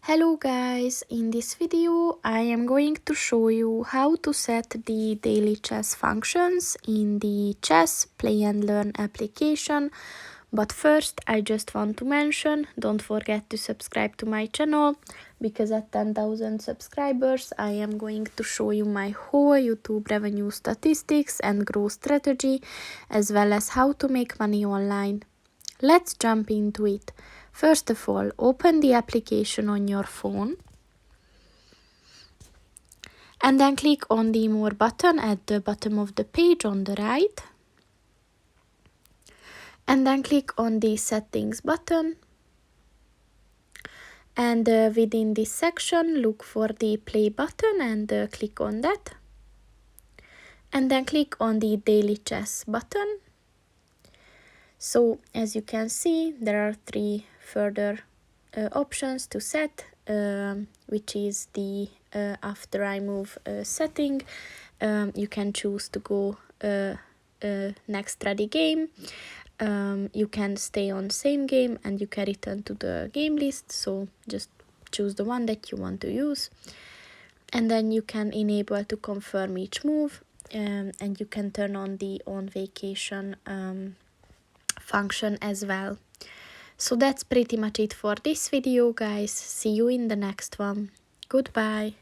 Hello guys, in this video I am going to show you how to set the daily chess functions in the Chess Play and Learn application. But first I just want to mention, don't forget to subscribe to my channel, because at 10,000 subscribers I am going to show you my whole YouTube revenue statistics and growth strategy, as well as how to make money online. Let's jump into it. First of all, open the application on your phone and then click on the More button at the bottom of the page on the right, and then click on the Settings button, and within this section look for the Play button and click on that, and then click on the Daily Chess button. So as you can see, there are three further options to set, which is the after I move setting. You can choose to go next ready game. You can stay on same game, and you can return to the game list, so just choose the one that you want to use. And then you can enable to confirm each move, and you can turn on the on vacation function as well. So that's pretty much it for this video, guys. See you in the next one. Goodbye.